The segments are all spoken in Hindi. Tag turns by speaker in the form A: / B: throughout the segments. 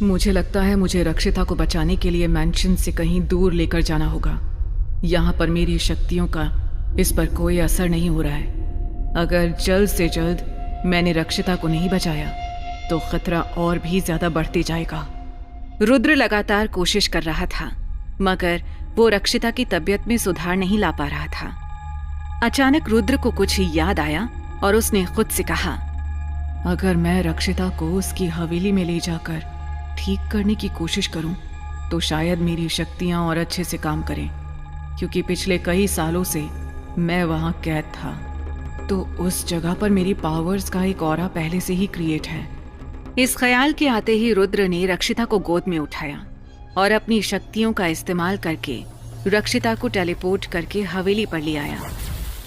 A: मुझे लगता है मुझे रक्षिता को बचाने के लिए मैंशन से कहीं दूर लेकर जाना होगा। यहाँ पर मेरी शक्तियों का इस पर कोई असर नहीं हो रहा है। अगर जल्द से जल्द मैंने रक्षिता को नहीं बचाया तो खतरा और भी ज्यादा बढ़ते जाएगा।
B: रुद्र लगातार कोशिश कर रहा था, मगर वो रक्षिता की तबीयत में सुधार नहीं ला पा रहा था। अचानक रुद्र को कुछ याद आया और उसने खुद से कहा,
A: अगर मैं रक्षिता को उसकी हवेली में ले जाकर ठीक करने की कोशिश करूं तो शायद मेरी शक्तियां और अच्छे से काम करें, क्योंकि पिछले कई सालों से मैं वहां कैद था। तो उस जगह पर मेरी पावर्स का एक ऑरा पहले से ही क्रिएट है।
B: इस ख्याल के आते ही रुद्र ने रक्षिता को गोद में उठाया और अपनी शक्तियों का इस्तेमाल करके रक्षिता को टेलीपोर्ट करके हवेली पर ले आया।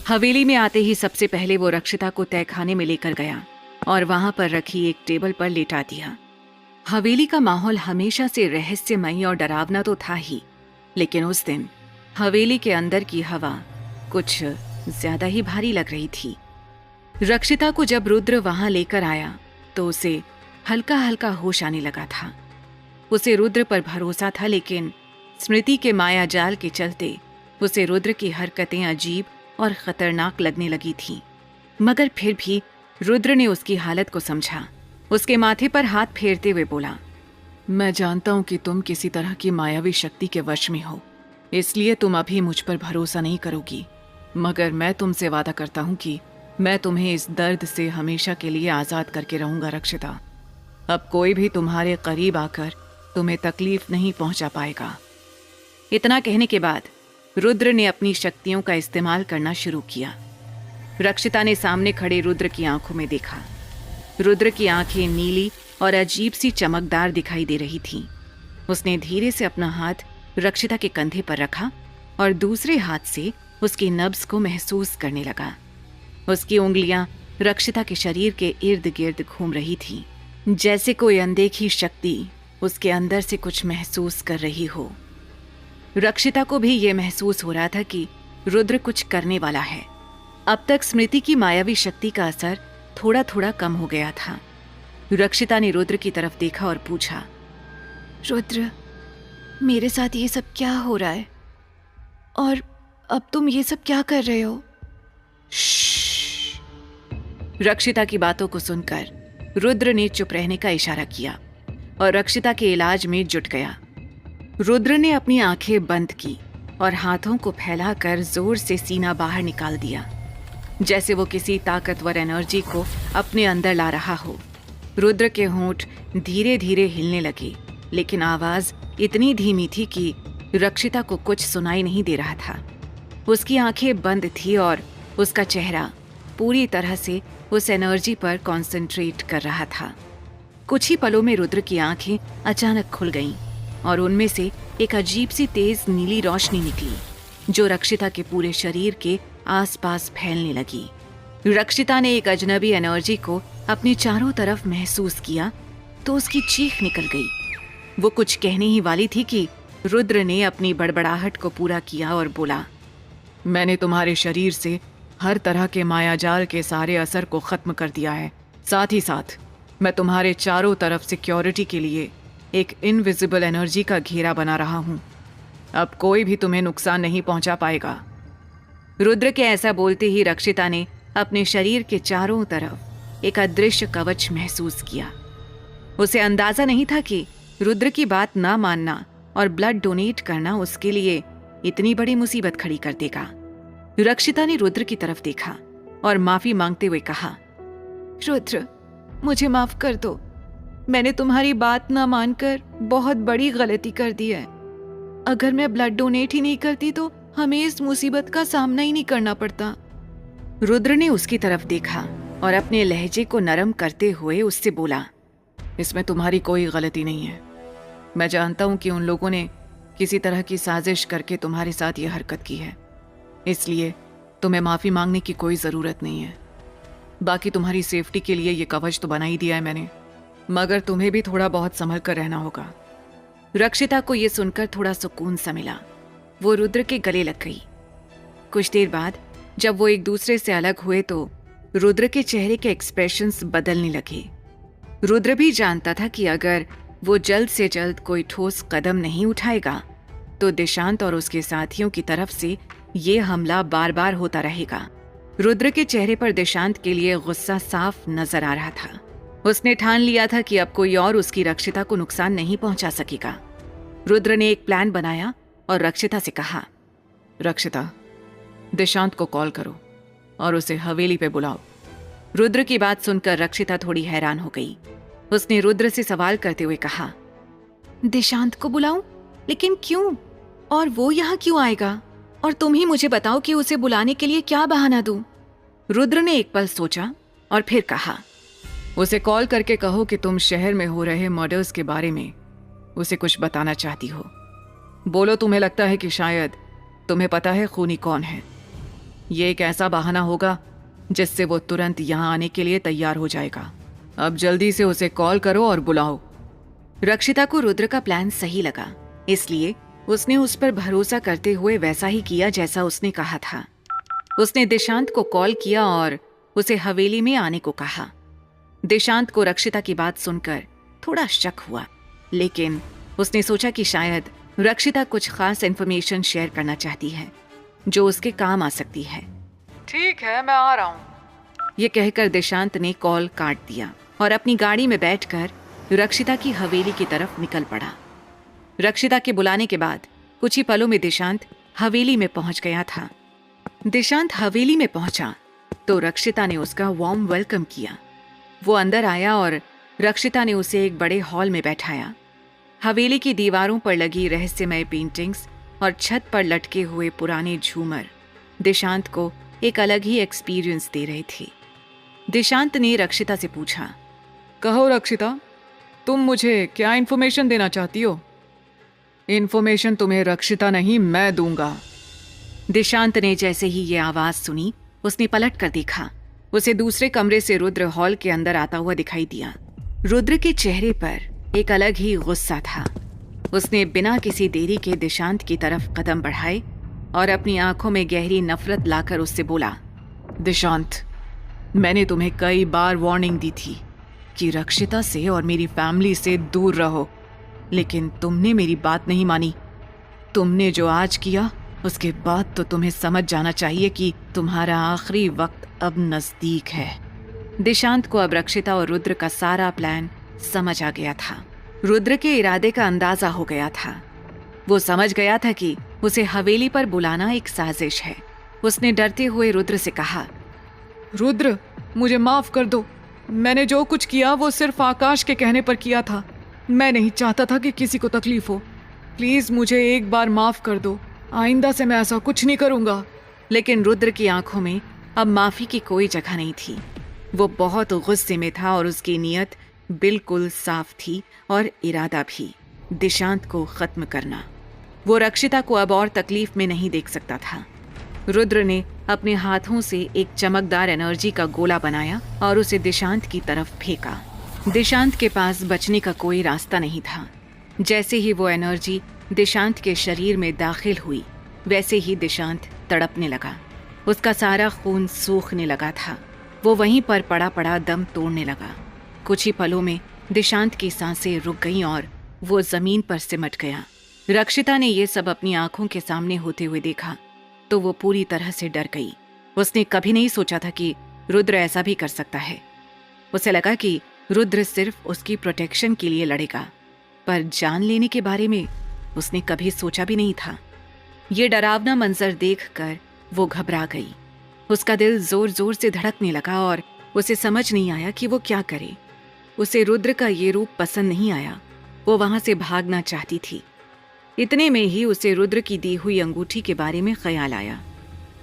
B: हवेली में आते ही सबसे पहले वो रक्षिता को तहखाने में लेकर गया और वहां पर रखी एक टेबल पर लेटा दिया। हवेली का माहौल हमेशा से रहस्यमयी और डरावना तो था ही, लेकिन उस दिन हवेली के अंदर की हवा कुछ ज्यादा ही भारी लग रही थी। रक्षिता को जब रुद्र वहां लेकर आया तो उसे हल्का हल्का होश आने लगा था। उसे रुद्र पर भरोसा था, लेकिन स्मृति के माया जाल के चलते उसे रुद्र की हरकतें अजीब और खतरनाक लगने लगी थीं। मगर फिर भी रुद्र ने उसकी हालत को समझा। उसके माथे पर हाथ फेरते हुए बोला,
A: मैं जानता हूं कि तुम किसी तरह की मायावी शक्ति के वश में हो, इसलिए तुम अभी मुझ पर भरोसा नहीं करोगी। मगर मैं तुमसे वादा करता हूं कि मैं तुम्हें इस दर्द से हमेशा के लिए आज़ाद करके रहूंगा रक्षिता। अब कोई भी तुम्हारे करीब आकर तुम्हें तकलीफ नहीं पहुंचा पाएगा।
B: इतना कहने के बाद रुद्र ने अपनी शक्तियों का इस्तेमाल करना शुरू किया। रक्षिता ने सामने खड़े रुद्र की आंखों में देखा। रुद्र की आंखें नीली और अजीब सी चमकदार दिखाई दे रही थीं। उसने धीरे से अपना हाथ रक्षिता के कंधे पर रखा और दूसरे हाथ से उसकी नब्ज को महसूस करने लगा। उसकी उंगलियां रक्षिता के शरीर के इर्द गिर्द घूम रही थीं, जैसे कोई अनदेखी शक्ति उसके अंदर से कुछ महसूस कर रही हो। रक्षिता को भी ये महसूस हो रहा था कि रुद्र कुछ करने वाला है। अब तक स्मृति की मायावी शक्ति का असर थोड़ा थोड़ा कम हो गया था। रक्षिता ने रुद्र की तरफ देखा और पूछा,
C: रुद्र, मेरे साथ ये सब क्या हो रहा है? और अब तुम ये सब क्या कर रहे हो?
B: रक्षिता की बातों को सुनकर रुद्र ने चुप रहने का इशारा किया और रक्षिता के इलाज में जुट गया। रुद्र ने अपनी आंखें बंद की और हाथों को फैलाकर जोर से सीना बाहर निकाल दिया, जैसे वो किसी ताकतवर एनर्जी को अपने अंदर ला रहा हो। रुद्र के होंठ धीरे धीरे हिलने लगे, लेकिन आवाज इतनी धीमी थी कि रक्षिता को कुछ सुनाई नहीं दे रहा था। उसकी आंखें बंद थी और उसका चेहरा पूरी तरह से उस एनर्जी पर कॉन्सेंट्रेट कर रहा था। कुछ ही पलों में रुद्र की आंखें अचानक खुल गईं और उनमें से एक अजीब सी तेज नीली रोशनी निकली, जो रक्षिता के पूरे शरीर के आसपास फैलने लगी। रक्षिता ने एक अजनबी एनर्जी को अपने चारों तरफ महसूस किया तो उसकी चीख निकल गई। वो कुछ कहने ही वाली थी कि रुद्र ने अपनी बड़बड़ाहट को पूरा किया और बोला,
A: मैंने तुम्हारे शरीर से हर तरह के मायाजाल के सारे असर को खत्म कर दिया है। साथ ही साथ मैं तुम्हारे चारों तरफ सिक्योरिटी के लिए एक इनविजिबल एनर्जी का घेरा बना रहा हूं। अब कोई भी तुम्हें नुकसान नहीं पहुंचा पाएगा।
B: रुद्र के ऐसा बोलते ही रक्षिता ने अपने शरीर के चारों तरफ एक अदृश्य कवच महसूस किया। उसे अंदाजा नहीं था कि रुद्र की बात ना मानना और ब्लड डोनेट करना उसके लिए इतनी बड़ी मुसीबत खड़ी कर देगा। रक्षिता ने रुद्र की तरफ देखा और माफी मांगते हुए कहा,
C: रुद्र, मुझे माफ कर दो। मैंने तुम्हारी बात ना मानकर बहुत बड़ी गलती कर दी है। अगर मैं ब्लड डोनेट ही नहीं करती तो हमें इस मुसीबत का सामना ही नहीं करना पड़ता।
B: रुद्र ने उसकी तरफ देखा और अपने लहजे को नरम करते हुए उससे बोला,
A: इसमें तुम्हारी कोई गलती नहीं है। मैं जानता हूं कि उन लोगों ने किसी तरह की साजिश करके तुम्हारे साथ ये हरकत की है, इसलिए तुम्हें माफी मांगने की कोई जरूरत नहीं है। बाकी तुम्हारी सेफ्टी के लिए ये कवच तो बना ही दिया है मैंने, मगर तुम्हें भी थोड़ा बहुत संभल कर रहना होगा।
B: रक्षिता को यह सुनकर थोड़ा सुकून सा मिला। वो रुद्र के गले लग गई। कुछ देर बाद जब वो एक दूसरे से अलग हुए तो रुद्र के चेहरे के एक्सप्रेशंस बदलने लगे। रुद्र भी जानता था कि अगर वो जल्द से जल्द कोई ठोस कदम नहीं उठाएगा तो देशांत और उसके साथियों की तरफ से ये हमला बार बार होता रहेगा। रुद्र के चेहरे पर देशांत के लिए गुस्सा साफ नजर आ रहा था। उसने ठान लिया था कि अब कोई और उसकी रक्षिता को नुकसान नहीं पहुंचा सकेगा। रुद्र ने एक प्लान बनाया और रक्षिता से कहा,
A: रक्षिता, देशांत को कॉल करो और उसे हवेली पे बुलाओ।
B: रुद्र की बात सुनकर रक्षिता थोड़ी हैरान हो गई। उसने रुद्र से सवाल करते हुए कहा,
C: देशांत को बुलाऊं? लेकिन क्यों? और वो यहाँ क्यों आएगा? और तुम ही मुझे बताओ कि उसे बुलाने के लिए क्या बहाना दूं?
B: रुद्र ने एक पल सोचा और फिर कहा,
A: उसे कॉल करके कहो कि तुम शहर में हो रहे मर्डर्स के बारे में उसे कुछ बताना चाहती हो। बोलो तुम्हें लगता है कि शायद तुम्हें पता है खूनी कौन है। ये एक ऐसा बहाना होगा जिससे वो तुरंत यहाँ आने के लिए तैयार हो जाएगा। अब जल्दी से उसे कॉल करो और बुलाओ।
B: रक्षिता को रुद्र का प्लान सही लगा, इसलिए उसने उस पर भरोसा करते हुए वैसा ही किया जैसा उसने कहा था। उसने देशांत को कॉल किया और उसे हवेली में आने को कहा। देशांत को रक्षिता की बात सुनकर थोड़ा शक हुआ, लेकिन उसने सोचा कि शायद रक्षिता कुछ खास इन्फॉर्मेशन शेयर करना चाहती है जो उसके काम आ सकती है।
A: ठीक है, मैं आ रहा हूँ।
B: ये कहकर देशांत ने कॉल काट दिया और अपनी गाड़ी में बैठकर रक्षिता की हवेली की तरफ निकल पड़ा। रक्षिता के बुलाने के बाद कुछ ही पलों में देशांत हवेली में पहुंच गया था। देशांत हवेली में पहुंचा तो रक्षिता ने उसका वार्म वेलकम किया। वो अंदर आया और रक्षिता ने उसे एक बड़े हॉल में बैठाया। हवेली की दीवारों पर लगी रहस्यमय पेंटिंग्स और छत पर लटके हुए पुराने झूमर देशांत को एक अलग ही एक्सपीरियंस दे रहे थे। देशांत ने रक्षिता से पूछा,
A: कहो रक्षिता, तुम मुझे क्या इन्फॉर्मेशन देना चाहती हो? इन्फॉर्मेशन तुम्हें रक्षिता नहीं, मैं दूंगा।
B: देशांत ने जैसे ही ये आवाज सुनी उसने पलट कर देखा। उसे दूसरे कमरे से रुद्र हॉल के अंदर आता हुआ दिखाई दिया। रुद्र के चेहरे पर एक अलग ही गुस्सा था। उसने बिना किसी देरी के देशांत की तरफ कदम बढ़ाए और अपनी आंखों में गहरी नफरत लाकर उससे बोला,
A: देशांत, मैंने तुम्हें कई बार वार्निंग दी थी कि रक्षिता से और मेरी फैमिली से दूर रहो, लेकिन तुमने मेरी बात नहीं मानी। तुमने जो आज किया उसके बाद तो तुम्हें समझ जाना चाहिए कि तुम्हारा आखिरी वक्त अब नजदीक है।
B: देशांत को अब रक्षिता और रुद्र का सारा प्लान समझ आ गया था। रुद्र के इरादे का अंदाजा हो गया था। वो समझ गया था कि उसे हवेली पर बुलाना एक साजिश है। उसने डरते हुए रुद्र से कहा,
A: रुद्र, मुझे माफ कर दो। मैंने जो कुछ किया वो सिर्फ आकाश के कहने पर किया था। मैं नहीं चाहता था कि किसी को तकलीफ हो। प्लीज मुझे एक बार माफ कर दो। आइंदा से मैं ऐसा कुछ नहीं करूंगा।
B: लेकिन रुद्र की आंखों में अब माफी की कोई जगह नहीं थी। वो बहुत गुस्से में था और उसकी नीयत बिल्कुल साफ थी और इरादा भी देशांत को खत्म करना। वो रक्षिता को अब और तकलीफ में नहीं देख सकता था। रुद्र ने अपने हाथों से एक चमकदार एनर्जी का गोला बनाया और उसे देशांत की तरफ फेंका। देशांत के पास बचने का कोई रास्ता नहीं था। जैसे ही वो एनर्जी देशांत के शरीर में दाखिल हुई, वैसे ही देशांत तड़पने लगा। उसका सारा खून सूखने लगा था। वो वहीं पर पड़ा पड़ा दम तोड़ने लगा। कुछ ही पलों में देशांत की सांसें रुक गईं और वो जमीन पर सिमट गया। रक्षिता ने ये सब अपनी आंखों के सामने होते हुए देखा तो वो पूरी तरह से डर गई। उसने कभी नहीं सोचा था कि रुद्र ऐसा भी कर सकता है। उसे लगा कि रुद्र सिर्फ उसकी प्रोटेक्शन के लिए लड़ेगा, पर जान लेने के बारे में उसने कभी सोचा भी नहीं था। ये डरावना मंजर देखकर वो घबरा गई। उसका दिल जोर जोर से धड़कने लगा और उसे समझ नहीं आया कि वो क्या करे। उसे रुद्र का ये रूप पसंद नहीं आया। वो वहां से भागना चाहती थी। इतने में ही उसे रुद्र की दी हुई अंगूठी के बारे में ख्याल आया।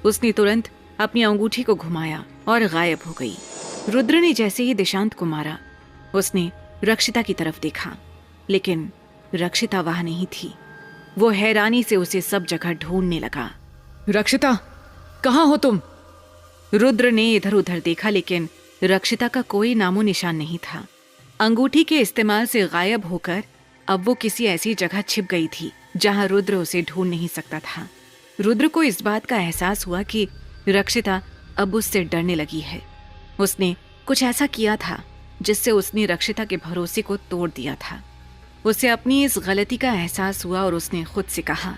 B: उसने तुरंत अपनी अंगूठी को घुमाया और गायब हो गई। रुद्र ने जैसे ही देशांत को मारा, उसने रक्षिता की तरफ देखा, लेकिन रक्षिता वहां नहीं थी। वो हैरानी से उसे सब जगह ढूंढने लगा।
A: रक्षिता, कहाँ हो तुम?
B: रुद्र ने इधर उधर देखा, लेकिन रक्षिता का कोई नामो निशान नहीं था। अंगूठी के इस्तेमाल से गायब होकर अब वो किसी ऐसी जगह छिप गई थी जहां रुद्र उसे ढूंढ नहीं सकता था। रुद्र को इस बात का एहसास हुआ कि रक्षिता अब उससे डरने लगी है। उसने कुछ ऐसा किया था जिससे उसने रक्षिता के भरोसे को तोड़ दिया था। उसे अपनी इस गलती का एहसास हुआ और उसने खुद से कहा,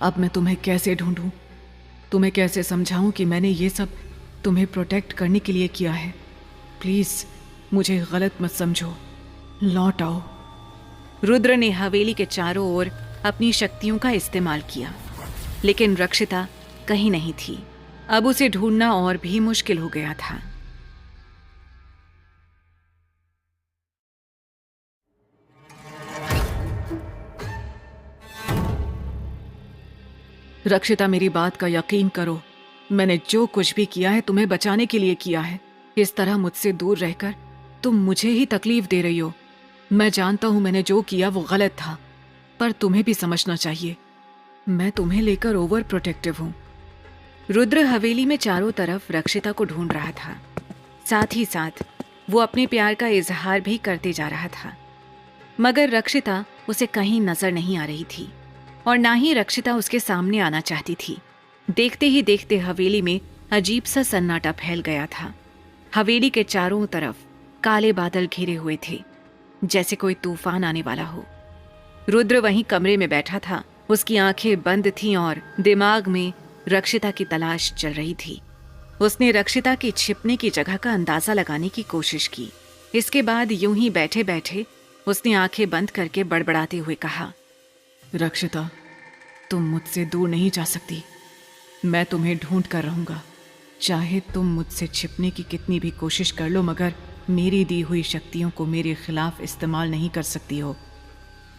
A: अब मैं तुम्हें कैसे ढूंढूं, तुम्हें कैसे समझाऊं कि मैंने ये सब तुम्हें प्रोटेक्ट करने के लिए किया है। प्लीज मुझे गलत मत समझो, लौट आओ।
B: रुद्र ने हवेली के चारों ओर अपनी शक्तियों का इस्तेमाल किया, लेकिन रक्षिता कहीं नहीं थी। अब उसे ढूंढना और भी मुश्किल हो गया था।
A: रक्षिता, मेरी बात का यकीन करो, मैंने जो कुछ भी किया है तुम्हें बचाने के लिए किया है। इस तरह मुझसे दूर रहकर तुम मुझे ही तकलीफ दे रही हो। मैं जानता हूं मैंने जो किया वो गलत था, पर तुम्हें भी समझना चाहिए मैं तुम्हें लेकर ओवर प्रोटेक्टिव हूं।
B: रुद्र हवेली में चारों तरफ रक्षिता को ढूंढ रहा था, साथ ही साथ वो अपने प्यार का इजहार भी करते जा रहा था, मगर रक्षिता उसे कहीं नजर नहीं आ रही थी और ना ही रक्षिता उसके सामने आना चाहती थी। देखते ही देखते हवेली में अजीब सा सन्नाटा फैल गया था। हवेली के चारों तरफ काले बादल घिरे हुए थे, जैसे कोई तूफान आने वाला हो। रुद्र वहीं कमरे में बैठा था, उसकी आंखें बंद थीं और दिमाग में रक्षिता की तलाश चल रही थी। उसने रक्षिता की छिपने की जगह का अंदाजा लगाने की कोशिश की। इसके बाद यूं ही बैठे बैठे उसने आंखें बंद करके बड़बड़ाते हुए कहा,
A: रक्षिता, तुम मुझसे दूर नहीं जा सकती। मैं तुम्हें ढूंढ कर रहूंगा। चाहे तुम मुझसे छिपने की कितनी भी कोशिश कर लो, मगर मेरी दी हुई शक्तियों को मेरे खिलाफ इस्तेमाल नहीं कर सकती हो।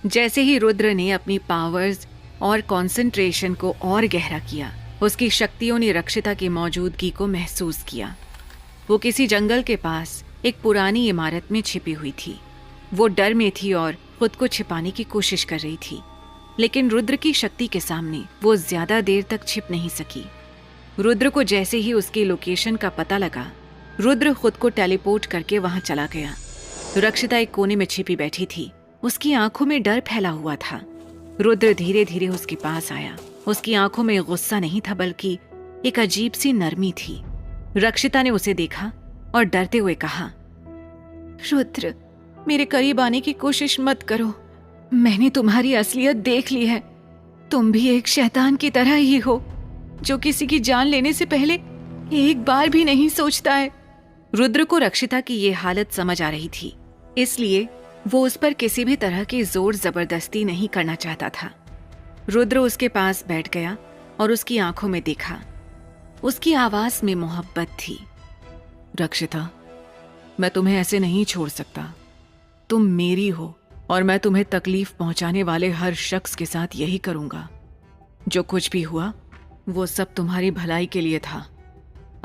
B: जैसे ही रुद्र ने अपनी पावर्स और कंसंट्रेशन को और गहरा किया, उसकी शक्तियों ने रक्षिता की मौजूदगी को महसूस किया। वो किसी जंगल के पास एक पुरानी इमारत में छिपी हुई थी। वो डर में थी और खुद को छिपाने की कोशिश कर रही थी, लेकिन रुद्र की शक्ति के सामने वो ज्यादा देर तक छिप नहीं सकी। रुद्र को जैसे ही उसकी लोकेशन का पता लगा, रुद्र खुद को टेलीपोर्ट करके वहां चला गया। रक्षिता एक कोने में छिपी बैठी थी, उसकी आंखों में डर फैला हुआ था। रुद्र धीरे धीरे उसके पास आया। उसकी आंखों में गुस्सा नहीं था, बल्कि एक अजीब सी नरमी थी। रक्षिता ने उसे देखा और डरते हुए कहा,
C: रुद्र, मेरे करीब आने की कोशिश मत करो। मैंने तुम्हारी असलियत देख ली है। तुम भी एक शैतान की तरह ही हो, जो किसी की जान लेने से पहले एक बार भी नहीं सोचता है।
B: रुद्र को रक्षिता की ये हालत समझ आ रही थी, इसलिए वो उस पर किसी भी तरह की जोर जबरदस्ती नहीं करना चाहता था। रुद्र उसके पास बैठ गया और उसकी आंखों में देखा। उसकी आवाज में मोहब्बत थी।
A: रक्षिता, मैं तुम्हें ऐसे नहीं छोड़ सकता। तुम मेरी हो और मैं तुम्हें तकलीफ पहुंचाने वाले हर शख्स के साथ यही करूंगा। जो कुछ भी हुआ वो सब तुम्हारी भलाई के लिए था।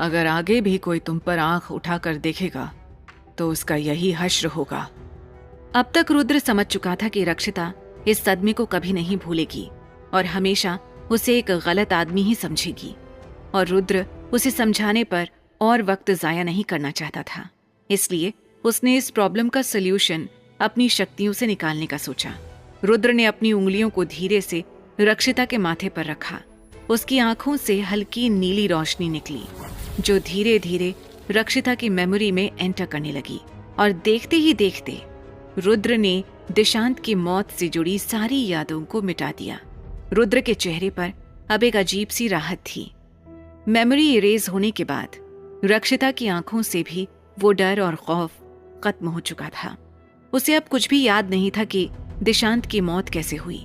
A: अगर आगे भी कोई तुम पर आंख उठाकर देखेगा तो उसका यही हश्र होगा।
B: अब तक रुद्र समझ चुका था कि रक्षिता इस सदमे को कभी नहीं भूलेगी और हमेशा उसे एक गलत आदमी ही समझेगी, और रुद्र उसे समझाने पर और वक्त जाया नहीं करना चाहता था। इसलिए उसने इस प्रॉब्लम का सल्यूशन अपनी शक्तियों से निकालने का सोचा। रुद्र ने अपनी उंगलियों को धीरे से रक्षिता के माथे पर रखा। उसकी आंखों से हल्की नीली रोशनी निकली, जो धीरे धीरे रक्षिता की मेमोरी में एंटर करने लगी, और देखते ही देखते रुद्र ने दिशांत की मौत से जुड़ी सारी यादों को मिटा दिया। रुद्र के चेहरे पर अब एक अजीब सी राहत थी। मेमोरी इरेज होने के बाद रक्षिता की आंखों से भी वो डर और खौफ खत्म हो चुका था। उसे अब कुछ भी याद नहीं था कि दिशांत की मौत कैसे हुई।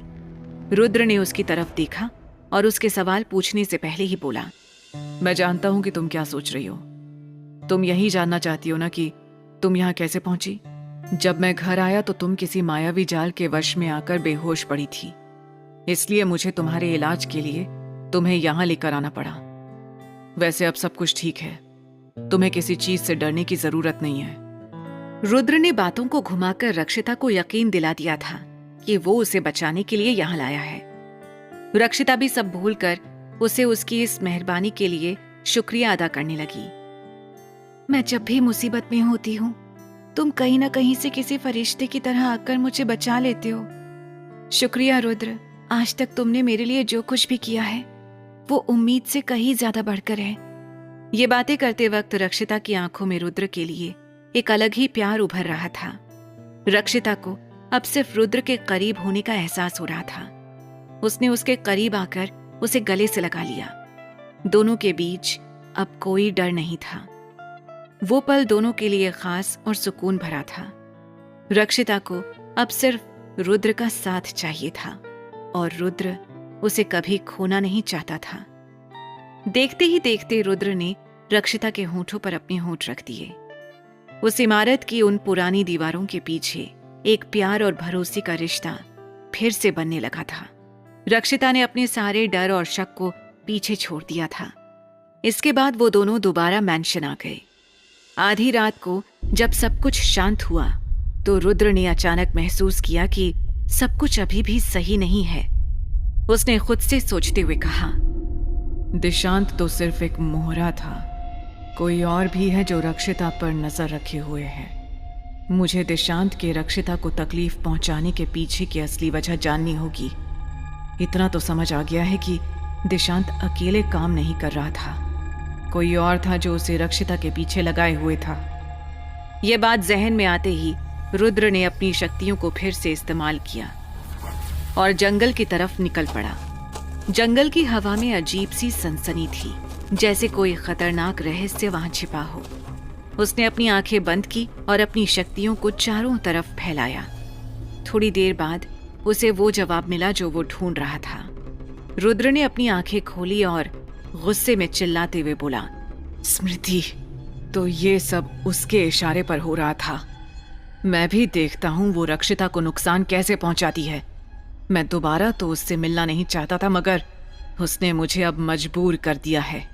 B: रुद्र ने उसकी तरफ देखा और उसके सवाल पूछने से पहले ही बोला,
A: मैं जानता हूं कि तुम क्या सोच रही हो। तुम यही जानना चाहती हो ना कि तुम यहाँ कैसे पहुंची। जब मैं घर आया तो तुम किसी मायावी जाल के वश में आकर बेहोश पड़ी थी, इसलिए मुझे तुम्हारे इलाज के लिए तुम्हें यहाँ लेकर आना पड़ा। वैसे अब सब कुछ ठीक है, तुम्हें किसी चीज से डरने की जरूरत नहीं है।
B: रुद्र ने बातों को घुमाकर रक्षिता को यकीन दिला दिया था कि वो उसे बचाने के लिए यहाँ लाया है। रक्षिता भी सब भूलकर उसे उसकी इस मेहरबानी के लिए शुक्रिया अदा करने लगी।
C: मैं जब भी मुसीबत में होती हूँ, तुम कहीं ना कहीं से किसी फरिश्ते की तरह आकर मुझे बचा लेते हो। शुक्रिया रुद्र, आज तक तुमने मेरे लिए जो कुछ भी किया है वो उम्मीद से कहीं ज्यादा बढ़कर है।
B: ये बातें करते वक्त रक्षिता की आंखों में रुद्र के लिए एक अलग ही प्यार उभर रहा था। रक्षिता को अब सिर्फ रुद्र के करीब होने का एहसास हो रहा था। उसने उसके करीब आकर उसे गले से लगा लिया। दोनों के बीच अब कोई डर नहीं था। वो पल दोनों के लिए खास और सुकून भरा था। रक्षिता को अब सिर्फ रुद्र का साथ चाहिए था और रुद्र उसे कभी खोना नहीं चाहता था। देखते ही देखते रुद्र ने रक्षिता के होठों पर अपने होठ रख दिए। उस इमारत की उन पुरानी दीवारों के पीछे एक प्यार और भरोसे का रिश्ता फिर से बनने लगा था। रक्षिता ने अपने सारे डर और शक को पीछे छोड़ दिया था। इसके बाद वो दोनों दोबारा मैंशन आ गए। आधी रात को जब सब कुछ शांत हुआ तो रुद्र ने अचानक महसूस किया कि सब कुछ अभी भी सही नहीं है। उसने खुद से सोचते हुए कहा,
A: दिशांत तो सिर्फ एक मोहरा था, कोई और भी है जो रक्षिता पर नजर रखे हुए है। मुझे दिशांत के रक्षिता को तकलीफ पहुंचाने के पीछे की असली वजह जाननी होगी। इतना तो समझ आ गया है कि दिशांत अकेले काम नहीं कर रहा था, कोई और था जो उसे रक्षिता के पीछे लगाए हुए था।
B: यह बात जहन में आते ही रुद्र ने अपनी शक्तियों को फिर से इस्तेमाल किया और जंगल की तरफ निकल पड़ा। जंगल की हवा में अजीब सी सनसनी थी, जैसे कोई खतरनाक रहस्य वहां छिपा हो। उसने अपनी आंखें बंद की और अपनी शक्तियों को चारों तरफ फैलाया। थोड़ी देर बाद उसे वो जवाब मिला जो वो ढूंढ रहा था। रुद्र ने अपनी आंखें खोली और गुस्से में चिल्लाते हुए बोला,
A: स्मृति, तो ये सब उसके इशारे पर हो रहा था। मैं भी देखता हूँ वो रक्षिता को नुकसान कैसे पहुंचाती है। मैं दोबारा तो उससे मिलना नहीं चाहता था, मगर उसने मुझे अब मजबूर कर दिया है।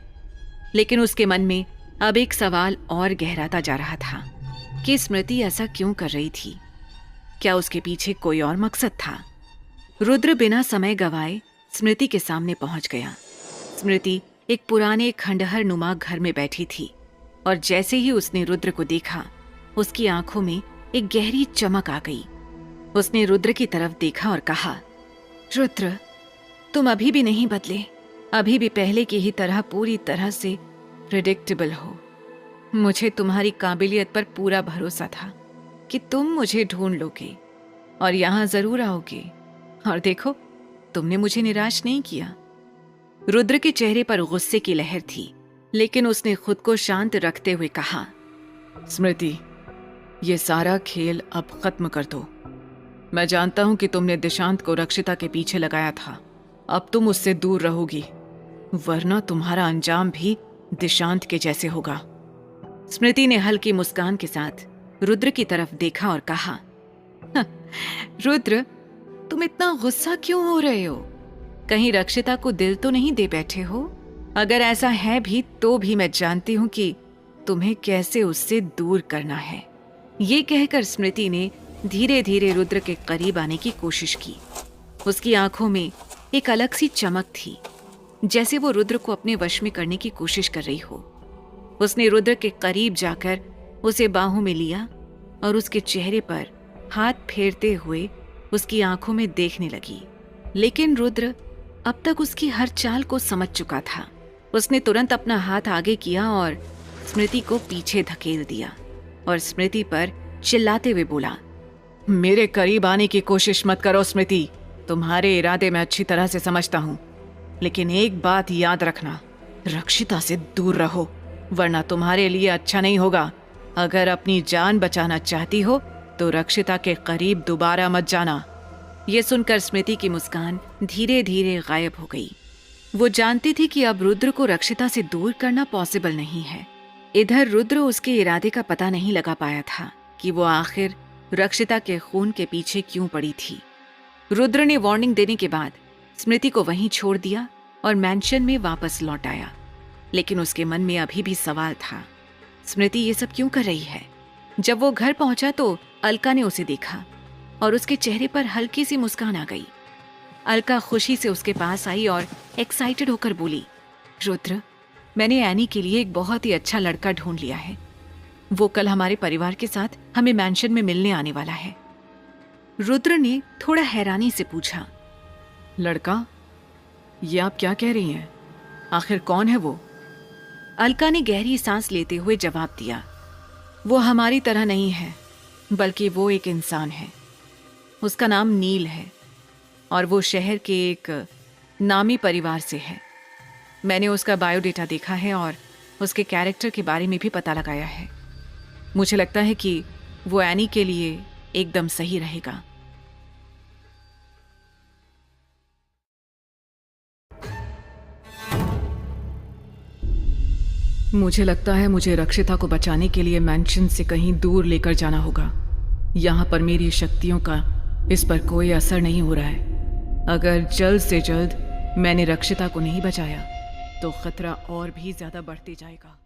B: लेकिन उसके मन में अब एक सवाल और गहराता जा रहा था कि स्मृति ऐसा क्यों कर रही थी। क्या उसके पीछे कोई और मकसद था? रुद्र बिना समय गवाए स्मृति के सामने पहुंच गया। स्मृति एक पुराने खंडहर नुमा घर में बैठी थी और जैसे ही उसने रुद्र को देखा, उसकी आंखों में एक गहरी चमक आ गई। उसने रुद्र की तरफ देखा और कहा,
C: रुद्र, तुम अभी भी नहीं बदले, अभी भी पहले की ही तरह पूरी तरह से प्रेडिक्टेबल हो। मुझे तुम्हारी काबिलियत पर पूरा भरोसा था कि तुम मुझे ढूंढ लोगे और यहां जरूर आओगे, और देखो, तुमने मुझे निराश नहीं किया।
B: रुद्र के चेहरे पर गुस्से की लहर थी, लेकिन उसने खुद को शांत रखते हुए कहा,
A: स्मृति, ये सारा खेल अब खत्म कर दो। मैं जानता हूं कि तुमने दिशांत को रक्षिता के पीछे लगाया था। अब तुम उससे दूर रहोगी, वरना तुम्हारा अंजाम भी दिशांत के जैसे होगा।
B: स्मृति ने हल्की मुस्कान के साथ रुद्र की तरफ देखा और कहा,
C: रुद्र, तुम इतना गुस्सा क्यों हो रहे हो?
B: कहीं रक्षिता को दिल तो नहीं दे बैठे हो? अगर ऐसा है भी तो भी मैं जानती हूं कि तुम्हें कैसे उससे दूर करना है। ये कहकर स्मृति ने धीरे धीरे रुद्र के करीब आने की कोशिश की। उसकी आंखों में एक अलग सी चमक थी, जैसे वो रुद्र को अपने वश में करने की कोशिश कर रही हो। उसने रुद्र के करीब जाकर उसे बाहों में लिया और उसके चेहरे पर हाथ फेरते हुए उसकी आंखों में देखने लगी। लेकिन रुद्र अब तक उसकी हर चाल को समझ चुका था। उसने तुरंत अपना हाथ आगे किया और स्मृति को पीछे धकेल दिया और स्मृति पर चिल्लाते हुए बोला,
A: मेरे करीब आने की कोशिश मत करो स्मृति, तुम्हारे इरादे मैं अच्छी तरह से समझता हूँ, लेकिन एक बात याद रखना, रक्षिता से दूर रहो, वरना तुम्हारे लिए अच्छा नहीं होगा। अगर अपनी जान बचाना चाहती हो तो रक्षिता के करीब दोबारा मत जाना।
B: ये सुनकर स्मृति की मुस्कान धीरे धीरे गायब हो गई। वो जानती थी कि अब रुद्र को रक्षिता से दूर करना पॉसिबल नहीं है। इधर रुद्र उसके इरादे का पता नहीं लगा पाया था कि वो आखिर रक्षिता के खून के पीछे क्यों पड़ी थी। रुद्र ने वार्निंग देने के बाद स्मृति को वहीं छोड़ दिया और मैंशन में वापस लौट आया। लेकिन उसके मन में अभी भी सवाल था, स्मृति ये सब क्यों कर रही है? जब वो घर पहुंचा तो अलका ने उसे देखा और उसके चेहरे पर हल्की सी मुस्कान आ गई। अलका खुशी से उसके पास आई और एक्साइटेड होकर बोली,
C: रुद्र, मैंने एनी के लिए एक बहुत ही अच्छा लड़का ढूंढ लिया है। वो कल हमारे परिवार के साथ हमें मैंशन में मिलने आने वाला है।
B: रुद्र ने थोड़ा हैरानी से पूछा,
A: लड़का? ये आप क्या कह रही हैं? आखिर कौन है वो?
B: अलका ने गहरी सांस लेते हुए जवाब दिया,
C: वो हमारी तरह नहीं है, बल्कि वो एक इंसान है।
B: उसका नाम नील है और वो शहर के एक नामी परिवार से है। मैंने उसका बायोडेटा देखा है और उसके कैरेक्टर के बारे में भी पता लगाया है। मुझे लगता है कि वो एनी के लिए एकदम सही रहेगा।
A: मुझे लगता है मुझे रक्षिता को बचाने के लिए मैंशन से कहीं दूर लेकर जाना होगा। यहाँ पर मेरी शक्तियों का इस पर कोई असर नहीं हो रहा है। अगर जल्द से जल्द मैंने रक्षिता को नहीं बचाया तो खतरा और भी ज्यादा बढ़ते जाएगा।